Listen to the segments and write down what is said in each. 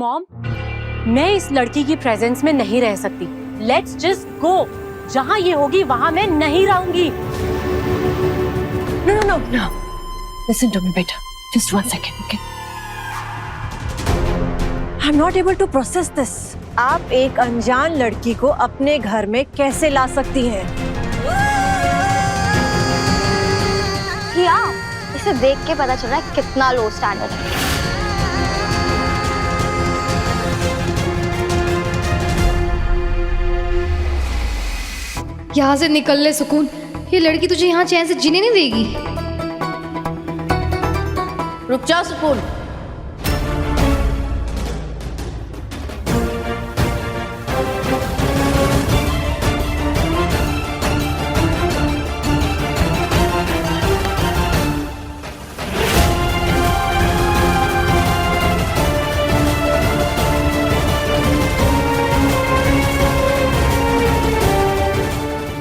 Mom, मैं इस लड़की की प्रेजेंस में नहीं रह सकती। Let's just go. जहाँ ये होगी वहाँ मैं नहीं रहूंगी। No, no, no, no. Listen to me, beta. Just 1 second, okay? I'm not able to process this. आप एक अनजान लड़की को अपने घर में कैसे ला सकती हैं? किया, इसे देख के पता चल रहा है कितना लो स्टैंडर्ड है। यहाँ से निकल ले सुकून। ये लड़की तुझे यहाँ चैन से जीने नहीं देगी। रुक जाओ सुकून।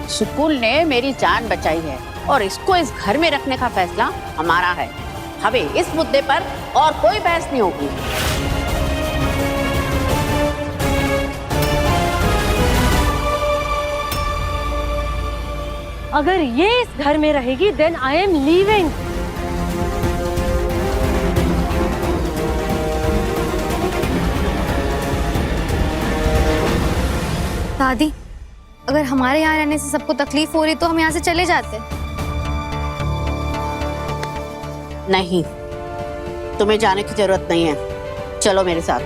सुकून ने मेरी जान बचाई है और इसको इस घर में रखने का फैसला हमारा है। हमें इस मुद्दे पर और कोई बहस नहीं होगी। अगर ये इस घर में रहेगी देन आई एम लीविंग। दादी, अगर हमारे यहाँ रहने से सबको तकलीफ हो रही तो हम यहाँ से चले जाते। नहीं, तुम्हें जाने की जरूरत नहीं है। चलो मेरे साथ।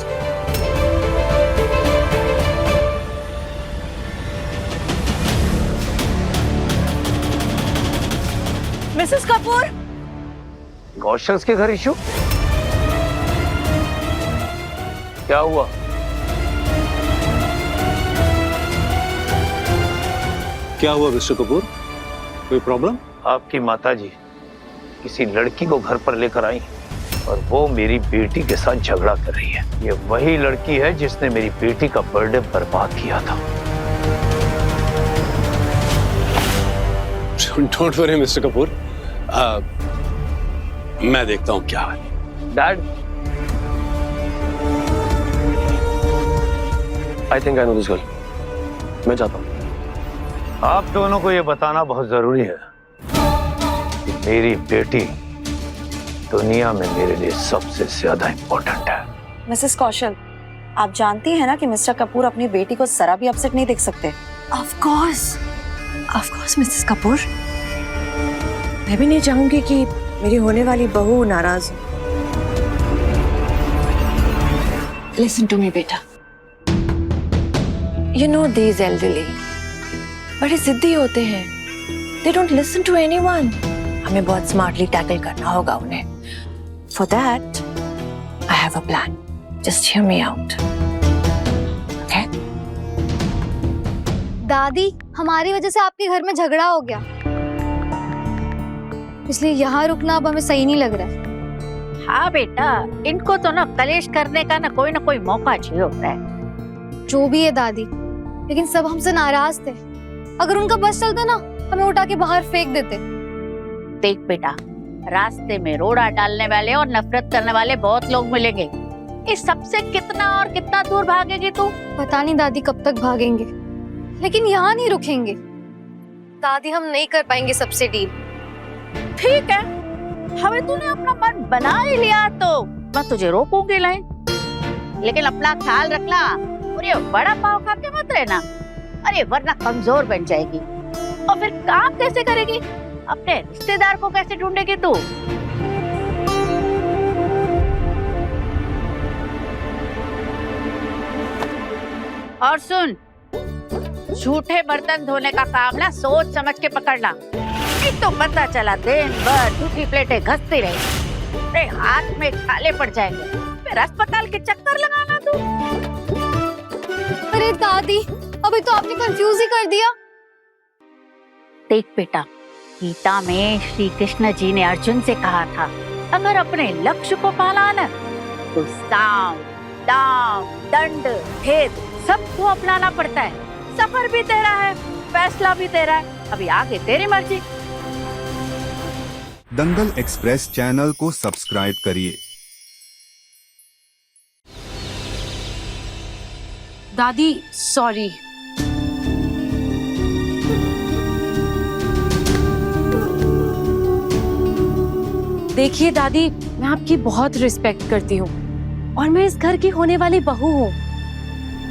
मिसेस कपूर। कौशल्स के घर इशू क्या हुआ? क्या हुआ मिस्टर कपूर? कोई प्रॉब्लम? आपकी माताजी किसी लड़की को घर पर लेकर आई और वो मेरी बेटी के साथ झगड़ा कर रही है। ये वही लड़की है जिसने मेरी बेटी का बर्थडे बर्बाद किया था। डोंट वरी मिस्टर कपूर, मैं देखता हूँ क्या है। Dad, I think I know this girl. मैं जाता हूँ। आप दोनों को ये बताना बहुत जरूरी है कि मेरी बेटी दुनिया में मेरे लिए सबसे ज्यादा इंपॉर्टेंट है। मिसेस कौशल, आप जानती हैं ना कि मिस्टर कपूर अपनी बेटी को जरा भी अपसेट नहीं देख सकते। Of course, Mrs Kapoor. मैं भी नहीं चाहूंगी कि मेरी होने वाली बहू नाराज हो। Listen to me, बेटा। You know these elderly बड़े जिद्दी होते हैं। They don't listen to anyone. हमें बहुत स्मार्टली टैकल करना होगा उन्हें। For that, I have a plan. Just hear me out. Okay? दादी, हमारी वजह से आपके घर में झगड़ा हो गया, इसलिए यहाँ रुकना अब हमें सही नहीं लग रहा है। हाँ बेटा, इनको तो ना कलेश करने का ना कोई मौका चाहिए होता है। जो भी है दादी, लेकिन सब हमसे नाराज थे। अगर उनका बस चलता ना, हमें उठा के बाहर फेंक देते। देख बेटा, रास्ते में रोड़ा डालने वाले और नफरत करने वाले बहुत लोग मिलेंगे। इस सबसे कितना और कितना दूर भागेगी तू? पता नहीं दादी कब तक भागेंगे, लेकिन यहाँ नहीं रुकेंगे। दादी, हम नहीं कर पाएंगे सबसे डील। ठीक है, हमें तूने अपना मन बना ही लिया तो मैं तुझे रोकूंगी नहीं, लेकिन अपना ख्याल रखना और ये बड़ा पाव खा के मत रहना। अरे वरना कमजोर बन जाएगी और फिर काम कैसे करेगी? अपने रिश्तेदार को कैसे ढूंढेगी तू? और सुन, झूठे बर्तन धोने का काम ना सोच समझ के पकड़ना। नहीं तो पता चला दिन भर झूठी प्लेटें घसती रही, अरे हाथ में छाले पड़ जाएंगे, फिर अस्पताल के चक्कर लगाना तू। अरे दादी, अभी तो आपने कंफ्यूज ही कर दिया। देख बेटा, गीता में श्री कृष्ण जी ने अर्जुन से कहा था, अगर अपने लक्ष्य को पाना ना तो साम, दाम, दंड, भेद सबको अपनाना पड़ता है। सफर भी तेरा है, फैसला भी तेरा है, अभी आगे तेरी मर्जी। दंगल एक्सप्रेस चैनल को सब्सक्राइब करिए। दादी सॉरी। देखिए दादी, मैं आपकी बहुत रिस्पेक्ट करती हूँ और मैं इस घर की होने वाली बहू हूँ।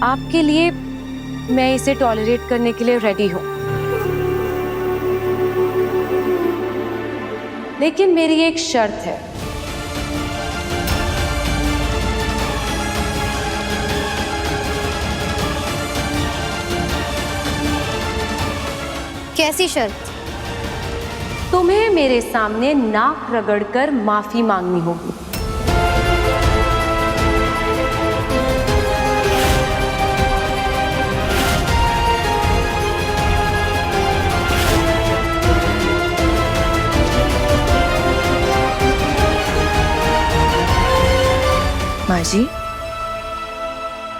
आपके लिए मैं इसे टॉलरेट करने के लिए रेडी हूँ, लेकिन मेरी एक शर्त है। कैसी शर्त? तुम्हें मेरे सामने नाक रगड़कर माफी मांगनी होगी। माँ जी,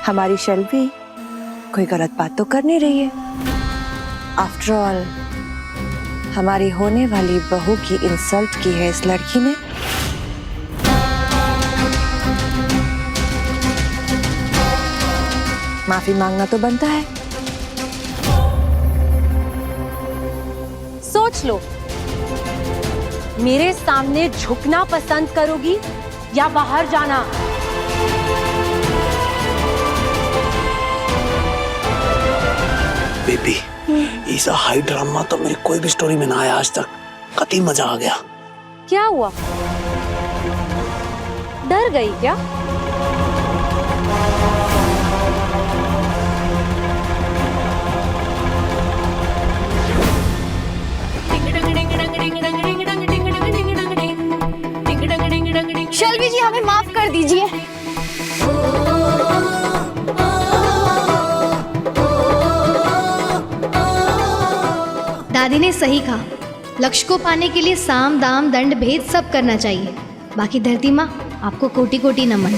हमारी शेल्वी कोई गलत बात तो कर नहीं रही है। आफ्टर ऑल हमारी होने वाली बहू की इंसल्ट की है इस लड़की ने। माफी मांगना तो बनता है। सोच लो, मेरे सामने झुकना पसंद करोगी या बाहर जाना? बेबी, ऐसा हाई ड्रामा तो मेरी कोई भी स्टोरी में ना आया आज तक। कतई मजा आ गया। क्या हुआ, डर गई क्या? शेल्वी जी, हमें माफ कर दीजिए। दादी ने सही कहा, लक्ष्य को पाने के लिए साम दाम दंड भेद सब करना चाहिए। बाकी धरती माँ, आपको कोटि कोटि नमन।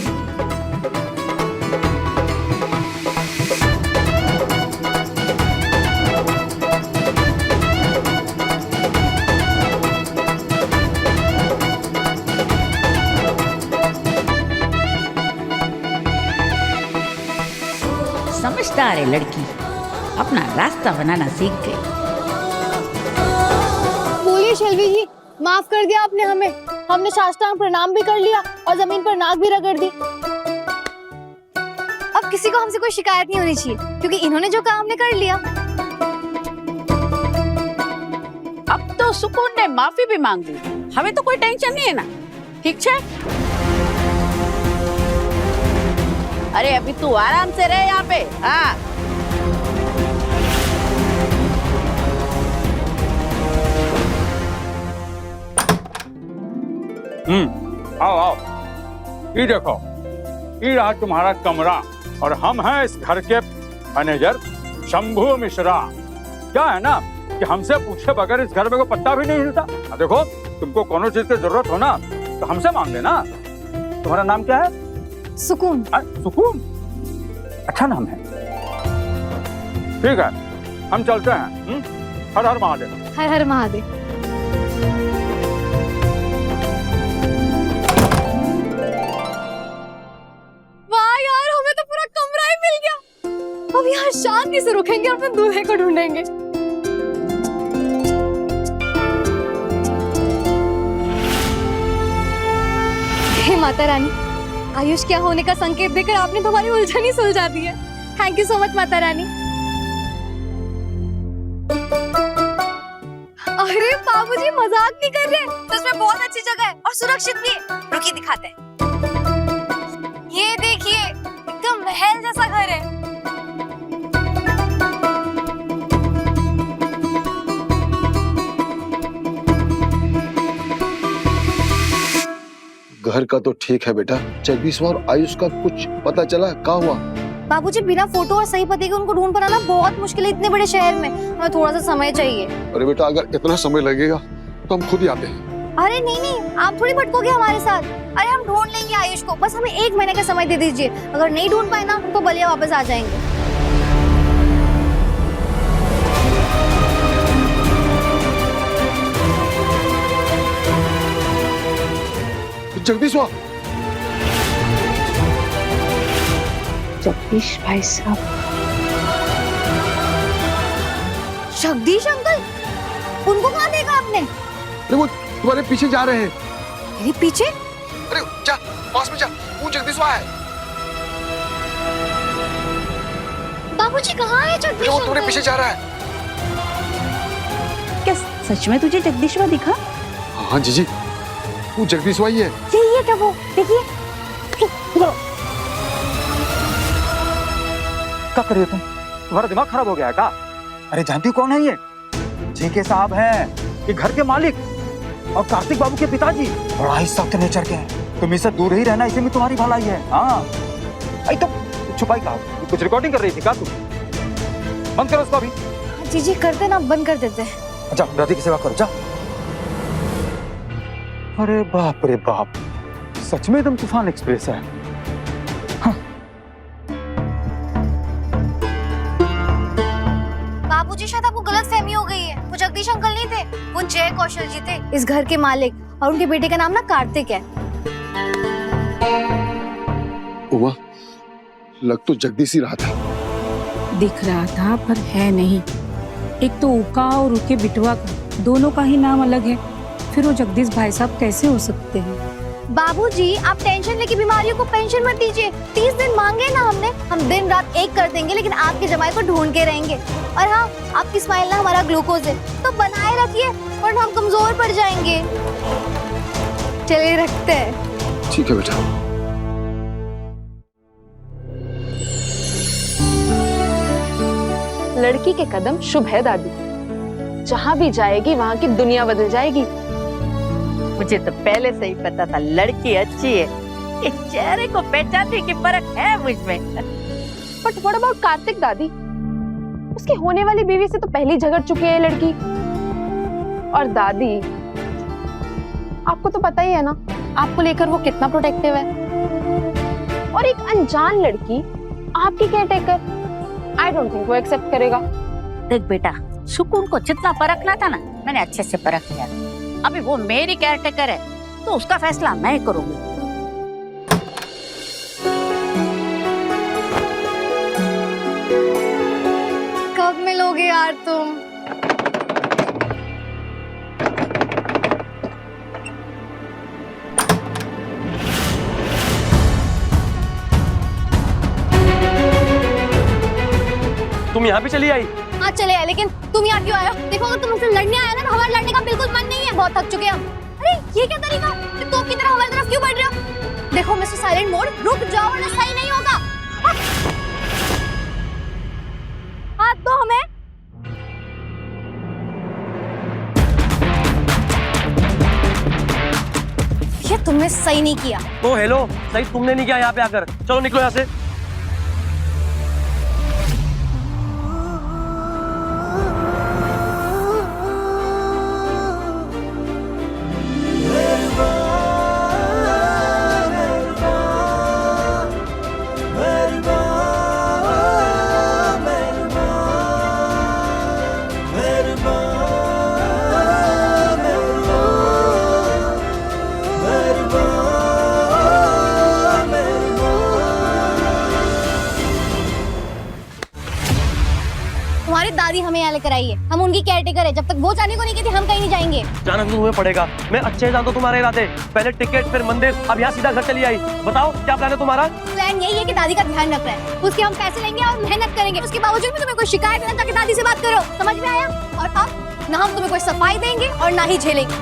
समझदार है लड़की, अपना रास्ता बनाना सीख गई। बोलिए शेल्वी जी, माफ कर दिया आपने हमें। हमने साष्टांग प्रणाम भी कर लिया और जमीन पर नाक भी रगड़ दी। अब किसी को हमसे कोई शिकायत नहीं होनी चाहिए, क्योंकि इन्होंने जो काम हमने कर लिया। अब तो सुकून ने माफी भी मांग ली, हमें तो कोई टेंशन नहीं है ना। ठीक है, अरे अभी तू आराम से रहे यहाँ पे। हाँ, आओ आओ, ये देखो, ये रहा तुम्हारा कमरा और हम हैं इस घर के मैनेजर शंभू मिश्रा। क्या है ना कि हमसे पूछे बगैर इस घर में कोई पत्ता भी नहीं हिलता। देखो, तुमको कोनो चीज की जरूरत हो ना तो हमसे मांग लेना। तुम्हारा नाम क्या है? सुकून। सुकून, अच्छा नाम है। ठीक है, हम चलते हैं। हर हर महादेव। हर हर महादेव। वाह यार, हमें तो पूरा कमरा ही मिल गया। अब यहाँ शांति से रुकेंगे और अपने दूल्हे को ढूंढेंगे। हे माता रानी, आयुष क्या होने का संकेत देकर आपने तुम्हारी उलझन ही सुलझा दी है। Thank you so much Mata Rani. अरे बाबूजी, मजाक नहीं कर रहे, सच में बहुत अच्छी जगह है और सुरक्षित भी है। रुकिए दिखाते हैं। ये देखिए, एकदम महल जैसा घर है। घर का तो ठीक है बेटा, जगदीशवा और आयुष का कुछ पता चला? कहाँ हुआ? बाबूजी, बिना फोटो और सही पते के उनको ढूंढ पाना बहुत मुश्किल है इतने बड़े शहर में। हमें थोड़ा सा समय चाहिए। अरे बेटा, अगर इतना समय लगेगा तो हम खुद ही आते हैं। अरे नहीं नहीं, आप थोड़ी भटकोगे हमारे साथ। अरे हम ढूंढ लेंगे आयुष को, बस हमें 1 महीने का समय दे दीजिए। अगर नहीं ढूंढ पाए ना तो बलिया वापस आ जाएंगे। जगदीशवा, जगदीश भाई साहब, जगदीश अंकल, उनको कहाँ देखा आपने? अरे वो तुम्हारे पीछे जा रहे हैं। मेरे पीछे? अरे जा, पास में जा, वो जगदीश वहाँ है। बाबूजी कहाँ है जगदीश वो अंकल? तुम्हारे पीछे जा रहा है। क्या सच में तुझे जगदीशवा दिखा? हाँ जीजी, वो जगदीश वही है। यही है क्या वो? देखिए। क्या कर रही हो तुम? तुम्हारा दिमाग खराब हो गया है क्या? अरे जानती हो कौन है ये? जेके साहब हैं, ये घर के मालिक और कार्तिक बाबू के पिताजी। बड़ा ही सख्त नेचर के हैं। तुम इससे दूर ही रहना, इसी में तुम्हारी भलाई है। हाँ, आई तो छुपाई कहा, कुछ रिकॉर्डिंग कर रही थी क्या तू? बंद करो उसको अभी। जी जी करते ना, बंद कर देते। जा राधे की सेवा करो, जा। अरे बाप रे बाप, सच में एकदम तूफान एक्सप्रेस है। बाबूजी शायद आपको गलतफहमी हो गई है। वो जगदीश अंकल नहीं थे, वो जय कौशल जी थे। इस घर के मालिक, और उनके बेटे का नाम ना कार्तिक है। हुआ, लग तो जगदीश ही रहा था। दिख रहा था पर है नहीं। एक तो उका और उके बिटवा का दोनों का ही नाम अलग है, फिर वो जगदीश भाई साहब कैसे हो सकते हैं? बाबूजी आप टेंशन लेके बीमारियों को पेंशन मत दीजिए। 30 दिन मांगे ना हमने, हम दिन रात एक कर देंगे, लेकिन आपके जमाई को ढूंढ के रहेंगे। और हाँ, आपकी स्माइल ना हमारा ग्लूकोज है, तो बनाए रखिए वरना हम कमजोर पड़ जाएंगे। चलिए रखते हैं। ठीक है बेटा। लड़की के कदम शुभ है दादी, जहाँ भी जाएगी वहाँ की दुनिया बदल जाएगी। मुझे तो पहले से ही पता था लड़की अच्छी है। इस चेहरे को पहचानने की फर्क है मुझ में। बट व्हाट अबाउट कार्तिक दादी? उसकी होने वाली बीवी से तो पहले ही झगड़ चुकी है लड़की। और दादी, आपको तो पता ही है ना, आपको लेकर वो कितना प्रोटेक्टिव है। और एक अनजान लड़की आपकी केयरटेकर, आई डोंट थिंक वो एक्सेप्ट करेगा। देख बेटा, सुकून को जितना परखना था ना, मैंने अच्छे से परख लिया। अभी वो मेरी केयरटेकर है, तो उसका फैसला मैं करूंगी। कब मिलोगे यार तुम? तुम यहाँ भी चली आई? हाँ चले आए, लेकिन तुम यहाँ क्यों आए हो? देखो अगर तुम हमसे लड़ने आए ना, तो हमारे लड़ने का बिल्कुल मन नहीं है। बहुत थक चुके हैं हम। अरे ये क्या तरीका? तुम की तरह हमारी तरफ क्यों बढ़ रहे हो? देखो मिस्टर साइलेंट मोड, रुक जाओ वरना सही नहीं होगा। हाथ दो हमें। ये तुमने सही नहीं किया। ओ हेलो, सही तुमने नहीं किया यहाँ पे आकर। चलो निकलो यहाँ से। तुम्हारी दादी हमें यहाँ लेकर आई है, हम उनकी केयरटेकर है। जब तक वो जाने को नहीं कहती हम कहीं नहीं जाएंगे। जाना तो तुम्हें पड़ेगा। मैं अच्छे जानता हूँ तुम्हारे इरादे। पहले टिकट, फिर मंदिर, अब यहाँ सीधा घर चली आई। बताओ क्या प्लान है तुम्हारा? प्लान यही है कि दादी का ध्यान रखना है, उसके हम पैसे लेंगे और मेहनत करेंगे। उसके बावजूद भी तुम्हें कोई शिकायत है ना, जाके दादी से बात करो। समझ में आया? और अब ना हम तुम्हें कोई सफाई देंगे और ना ही झेलेंगे।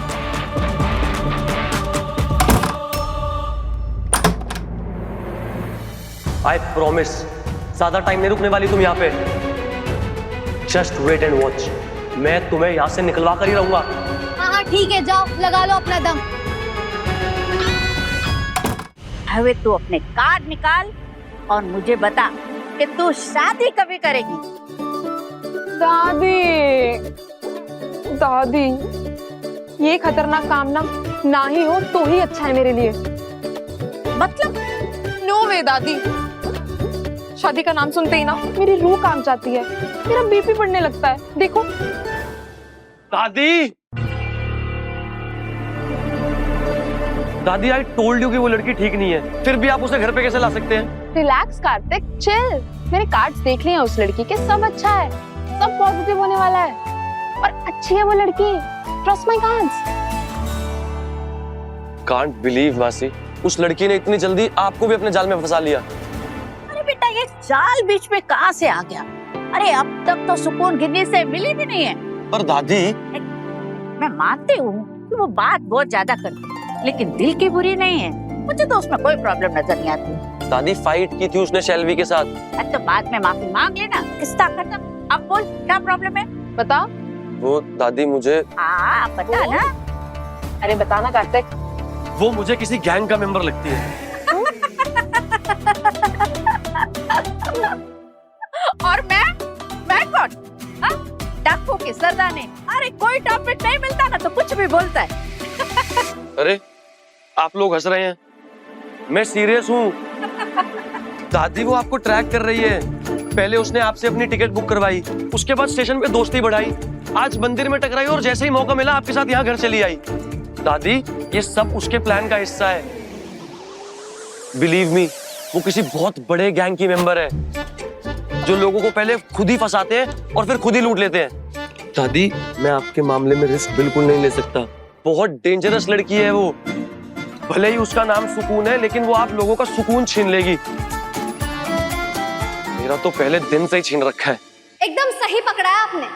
आई प्रॉमिस, ज्यादा टाइम नहीं रुकने वाली तुम यहाँ पे। Just wait and watch. मैं तुम्हें यहाँ से निकलवा कर ही रहूंगा। हाँ हाँ ठीक है, जाओ लगा लो अपना दम। हवे तू अपने कार्ड निकाल और मुझे बता कि तू शादी कभी करेगी। दादी, दादी, ये खतरनाक काम ना ही हो तो ही अच्छा है मेरे लिए। मतलब? नो वे दादी, शादी का नाम सुनते ही ना मेरी रूह कांप जाती है, मेरा बीपी बढ़ने लगता है। देखो दादी, दादी आई टोल्ड यू कि वो लड़की ठीक नहीं है, फिर भी आप उसे घर पे कैसे ला सकते हैं? Relax Kartik, chill. मैंने कार्ड्स देख लिए हैं उस लड़की के, सब अच्छा है, सब पॉजिटिव होने वाला है। और अच्छी है वो लड़की, trust my cards. Can't believe मासी, उस लड़की ने इतनी जल्दी आपको भी अपने जाल में फंसा लिया। अरे बेटा ये जाल बीच में कहाँ से आ गया? अरे अब तक तो सुकून गिरने से मिली भी नहीं है। पर दादी, मैं मानती हूँ कि वो बात बहुत ज्यादा करती है, लेकिन दिल की बुरी नहीं है। मुझे तो उसमें कोई प्रॉब्लम नजर नहीं आती। दादी फाइट की थी उसने शैलवी के साथ। अब तो बाद में माफी मांग लेना, किस्ता खत्म। अब बोल क्या प्रॉब्लम है, बता। वो दादी मुझे बता ना। अरे बताना कार्तिक। वो मुझे किसी गैंग का मेंबर लगती है। और मैं कौन? डाकू के सरदाने। अरे कोई टॉपिक नहीं मिलता ना तो कुछ भी बोलता है। अरे आप लोग हंस रहे हैं, मैं सीरियस हूँ। दादी वो आपको ट्रैक कर रही है। पहले उसने आपसे अपनी टिकट बुक करवाई, उसके बाद स्टेशन पे दोस्ती बढ़ाई, आज मंदिर में टकराई और जैसे ही मौका मिला आपके साथ यहाँ घर चली आई। दादी ये सब उसके प्लान का हिस्सा है। बिलीव मी, वो किसी बहुत बड़े गैंग की मेंबर है जो लोगों को पहले खुद ही फंसाते हैं और फिर खुद ही लूट लेते हैं। दादी मैं आपके मामले में रिस्क बिल्कुल नहीं ले सकता। बहुत डेंजरस लड़की है वो। भले ही उसका नाम सुकून है, लेकिन वो आप लोगों का सुकून छीन लेगी। मेरा तो पहले दिन से ही छीन रखा है। एकदम सही पकड़ा है आपने।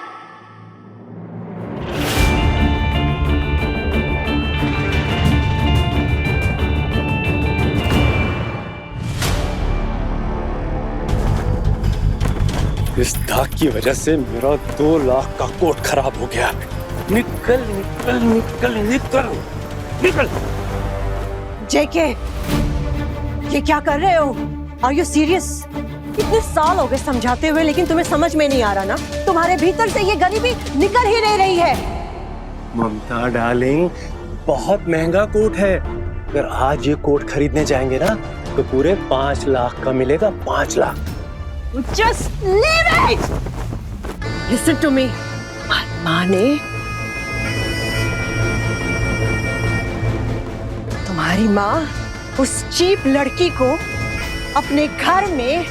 इस दाग की वजह से मेरा 2 लाख का कोट खराब हो गया। निकल निकल निकल निकल निकल। जेके, ये क्या कर रहे हो? Are you serious? इतने साल हो गए समझाते हुए, लेकिन तुम्हें समझ में नहीं आ रहा ना? तुम्हारे भीतर से ये गरीबी निकल ही नहीं रही है। ममता डार्लिंग, बहुत महंगा कोट है। अगर आज ये कोट खरीदने जाएंगे ना तो पूरे 5 लाख का मिलेगा। 5 lakh. Just leave it! Listen to me. माँ ने तुम्हारी माँ उस चीप लड़की को अपने घर में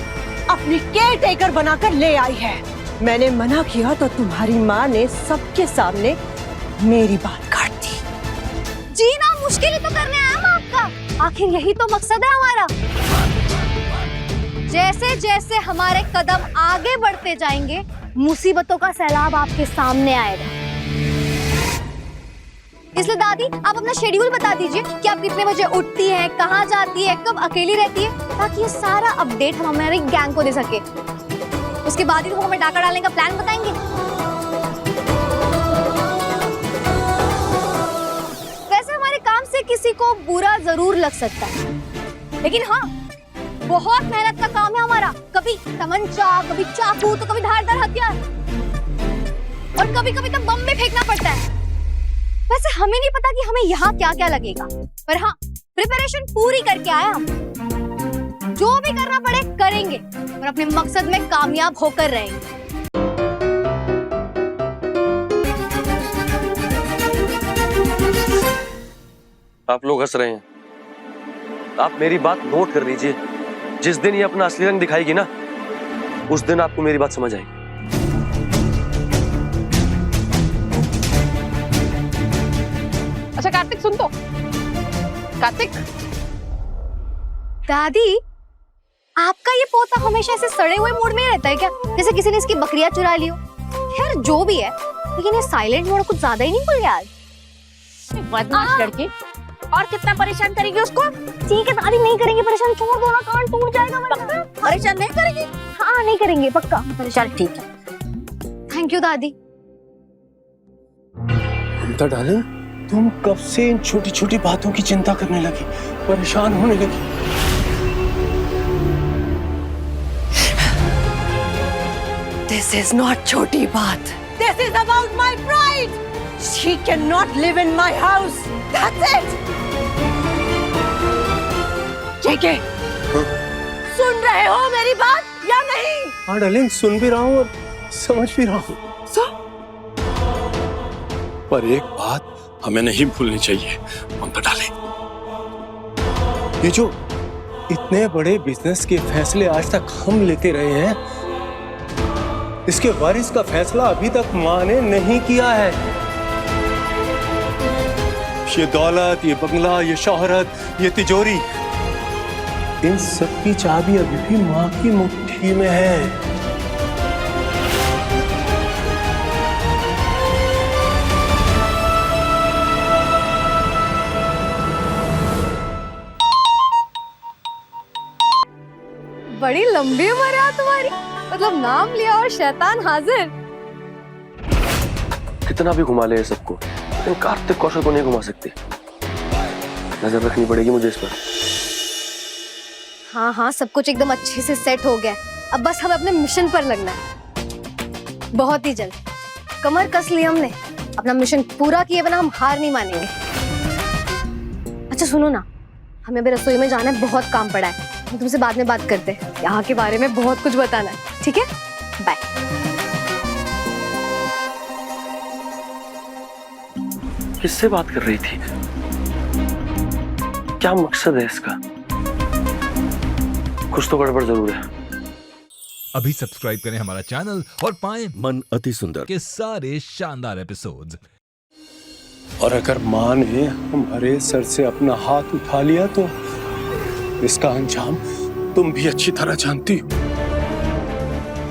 अपनी केयर टेकर बनाकर ले आई है। मैंने मना किया तो तुम्हारी माँ ने सबके सामने मेरी बात काट दी। जीना मुश्किल ही तो करने आया हम आपका। आखिर यही तो मकसद है हमारा। जैसे जैसे हमारे कदम आगे बढ़ते जाएंगे, मुसीबतों का सैलाब आपके सामने आएगा। इसलिए दादी आप अपना शेड्यूल बता दीजिए कि आप कितने बजे उठती हैं, कहाँ जाती है, कब अकेली रहती है, ताकि ये सारा अपडेट हम हमारे गैंग को दे सके। उसके बाद ही तो वो हमें डाका डालने का प्लान बताएंगे। वैसे हमारे काम से किसी को बुरा जरूर लग सकता है, लेकिन हाँ बहुत मेहनत का काम है हमारा। कभी तमंचा, कभी चाकू, तो कभी धारदार हथियार, और कभी कभी तो बम भी फेंकना पड़ता है। वैसे हमें नहीं पता कि हमें यहाँ क्या क्या लगेगा, पर हाँ प्रिपरेशन पूरी करके आए हम। जो भी करना पड़े करेंगे और अपने मकसद में कामयाब होकर रहेंगे। आप लोग हंस रहे हैं, आप मेरी बात नोट कर लीजिए। जिस दिन ये अपना असली रंग दिखाएगी ना, उस दिन आपको मेरी बात समझ आएगी। अच्छा कार्तिक सुन तो। कार्तिक, दादी आपका ये पोता हमेशा ऐसे सड़े हुए मूड में ही रहता है क्या? जैसे किसी ने इसकी बकरियां चुरा ली हो। खैर जो भी है, लेकिन ये साइलेंट मोड कुछ ज्यादा ही नहीं खुल गया आज। बदमाश लड़की, और कितना परेशान करेगी उसको? ठीक है दादी, नहीं करेंगे परेशान, छोड़ दो ना, कान टूट जाएगा। पक्का परेशान नहीं करेगी? हाँ नहीं करेंगे पक्का। चल ठीक है। थैंक यू दादी। ममता डार्लिंग, तुम कब से इन छोटी छोटी बातों की चिंता करने लगी, परेशान होने लगी? This is not छोटी बात. This is about my pride. She cannot live in my house. That's it. जेके, सुन रहे हो मेरी बात या नहीं? हाँ डार्लिंग, सुन भी रहा हूँ और समझ भी रहा हूँ। पर एक बात हमें नहीं भूलनी चाहिए ममता डार्लिंग, ये जो इतने बड़े बिजनेस के फैसले आज तक हम लेते रहे हैं, इसके वारिस का फैसला अभी तक माँ ने नहीं किया है। ये दौलत, ये बंगला, ये शोहरत, ये तिजोरी, इन सब की चाबी अभी भी माँ की मुट्ठी में है। बड़ी लंबी उम्र है तुम्हारी, मतलब नाम लिया और शैतान हाजिर। कितना भी घुमा ले सबको, लेकिन कार्तिक कौशल को नहीं घुमा सकती। नजर रखनी पड़ेगी मुझे इस पर। हाँ हाँ, सब कुछ एकदम अच्छे से सेट हो गया है। अब बस हमें अपने मिशन पर लगना है, बहुत ही जल्द। कमर कस ली हमने, अपना मिशन पूरा किए बिना हम हार नहीं मानेंगे। अच्छा सुनो ना, हमें अभी रसोई में जाना है, बहुत काम पड़ा है। हम तुमसे बाद में बात करते हैं, यहाँ के बारे में बहुत कुछ बताना है, ठीक है? बाय। किससे बात कर रही थी? क्या मकसद है इसका? कुछ तो गड़बड़ जरूर है। अभी सब्सक्राइब करें हमारा चैनल और पाएं मन अति सुंदर के सारे शानदार एपिसोड्स। और अगर माँ ने हमारे सर से अपना हाथ उठा लिया तो इसका अंजाम तुम भी अच्छी तरह जानती हो।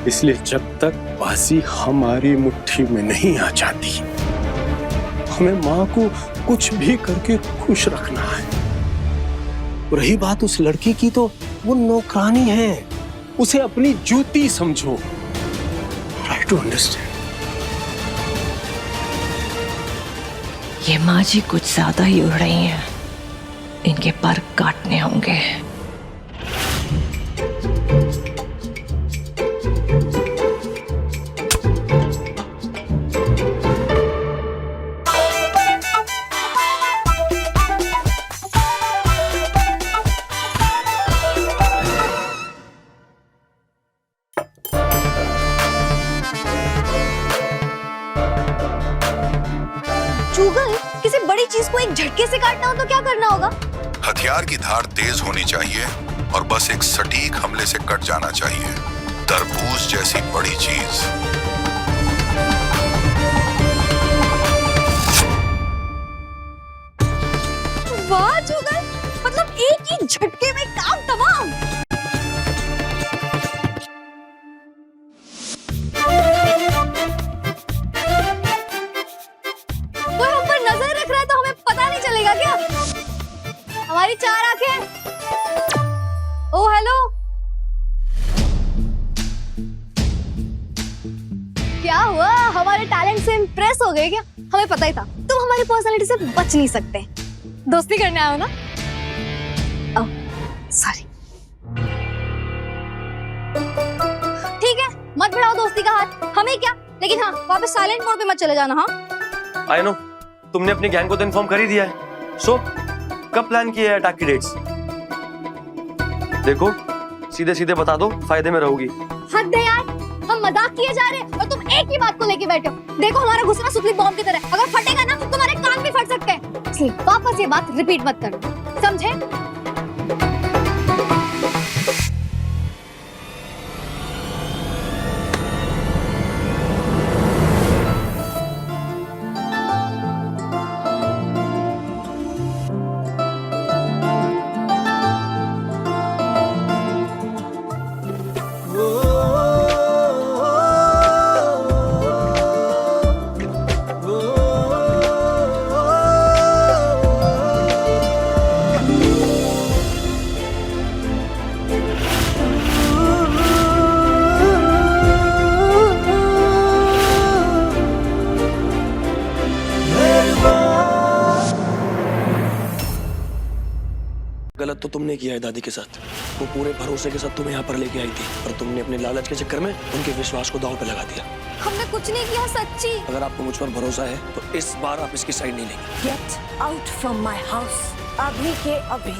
इसलिए जब तक बाजी हमारी मुट्ठी में नहीं आ जाती, हमें माँ को कुछ भी करके खुश रखना है। रही बात उस लड़की की, तो वो नौकरानी है, उसे अपनी जूती समझो। Try to understand. ये माँ जी कुछ ज्यादा ही उड़ रही हैं। इनके पर काटने होंगे। चुगल, किसी बड़ी चीज को एक झटके से काटना हो तो क्या करना होगा? हथियार की धार तेज होनी चाहिए और बस एक सटीक हमले से कट जाना चाहिए। तरबूज जैसी बड़ी चीज। वाह चुगल, मतलब एक ही झटके में काम तमाम। कोई हम पर नजर रख रहा है तो हमें पता नहीं चलेगा क्या? हमारी 4 आंखें। ओ हेलो, क्या हुआ? हमारे टैलेंट से इम्प्रेस हो गए क्या? हमें पता ही था तुम हमारी पर्सनालिटी से बच नहीं सकते। दोस्ती करने आए हो ना? Oh sorry. ठीक है, मत बढ़ाओ दोस्ती का हाथ, हमें क्या, लेकिन हाँ वापस साइलेंट मोड पे मत चले जाना। हाँ आई नो, तुमने अपनी गैंग को तो इन्फॉर्म कर ही दिया है। सो कब प्लान किया है अटैक की डेट्स? देखो सीधे सीधे बता दो, फायदे में रहोगी। हद है यार, हम मजाक किए जा रहे हैं और तुम एक ही बात को लेके बैठे हो। देखो हमारा गुस्सा सुतली बॉम्ब की तरह, अगर फटेगा ना तो तुम्हारे कान भी फट सकते हैं। इसलिए वापस ये बात रिपीट मत करो, समझे? गलत तो तुमने किया है दादी के साथ। वो पूरे भरोसे के साथ तुम्हें यहाँ पर लेके आई थी, पर तुमने अपने लालच के चक्कर में उनके विश्वास को दांव पे लगा दिया। हमने कुछ नहीं किया, सच्ची। अगर आपको मुझ पर भरोसा है तो इस बार आप इसकी साइड नहीं लेंगे। Get out from my house, अभी के अभी।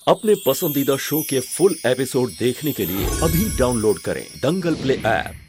अपने पसंदीदा शो के फुल एपिसोड देखने के लिए अभी डाउनलोड करें दंगल प्ले ऐप।